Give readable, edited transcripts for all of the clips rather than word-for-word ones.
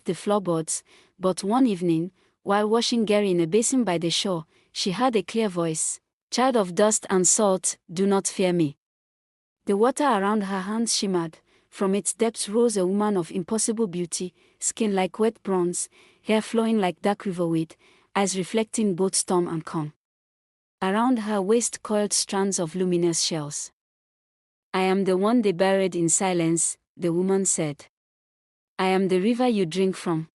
scraped the floorboards, but one evening, while washing Gary in a basin by the shore, she heard a clear voice, "Child of dust and salt, do not fear me." The water around her hands shimmered. From its depths rose a woman of impossible beauty, skin like wet bronze, hair flowing like dark riverweed, eyes reflecting both storm and calm. Around her waist coiled strands of luminous shells. "I am the one they buried in silence," the woman said. "I am the river you drink from."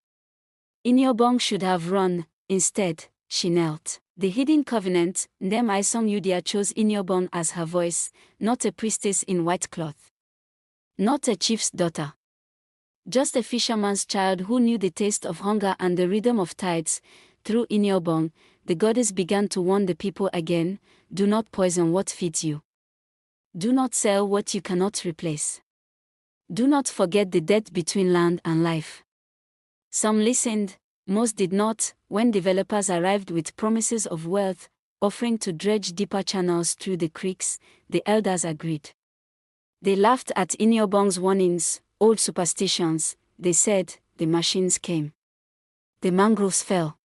Inyobong should have run. Instead, she knelt. The hidden covenant, Ndem Isom Yudia, chose Inyobong as her voice, not a priestess in white cloth. Not a chief's daughter. Just a fisherman's child who knew the taste of hunger and the rhythm of tides. Through Inyobong, the goddess began to warn the people again, do not poison what feeds you. Do not sell what you cannot replace. Do not forget the debt between land and life. Some listened, most did not. When developers arrived with promises of wealth, offering to dredge deeper channels through the creeks, the elders agreed. They laughed at Inyobong's warnings, old superstitions. They said, the machines came. The mangroves fell.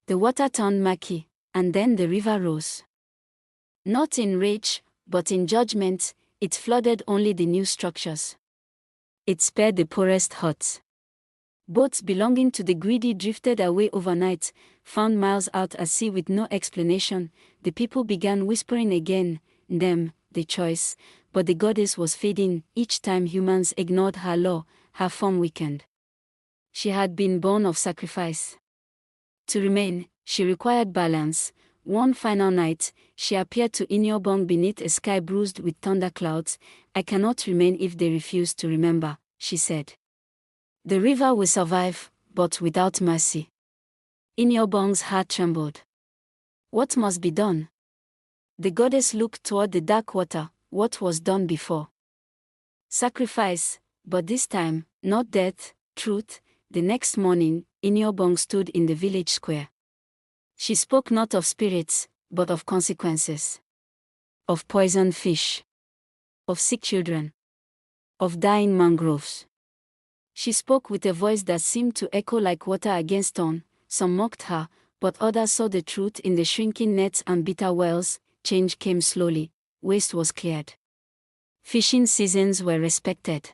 The water turned murky, and then the river rose. Not in rage, but in judgment, it flooded only the new structures. It spared the poorest huts. Boats belonging to the greedy drifted away overnight, found miles out at sea with no explanation. The people began whispering again, them, the choice, but the goddess was fading. Each time humans ignored her law, her form weakened. She had been born of sacrifice. To remain, she required balance. One final night, she appeared to Inyobong beneath a sky bruised with thunderclouds. "I cannot remain if they refuse to remember," she said. "The river will survive, but without mercy." Inyobong's heart trembled. What must be done? The goddess looked toward the dark water. What was done before? Sacrifice, but this time, not death, truth. The next morning, Inyobong stood in the village square. She spoke not of spirits, but of consequences. Of poisoned fish. Of sick children. Of dying mangroves. She spoke with a voice that seemed to echo like water against stone. Some mocked her, but others saw the truth in the shrinking nets and bitter wells. Change came slowly. Waste was cleared. Fishing seasons were respected.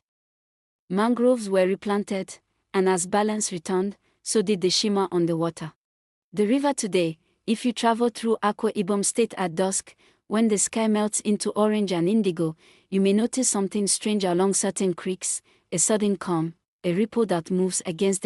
Mangroves were replanted, and as balance returned, so did the shimmer on the water. The river today, if you travel through Akwa Ibom State at dusk, when the sky melts into orange and indigo, you may notice something strange along certain creeks, a sudden calm, a ripple that moves against the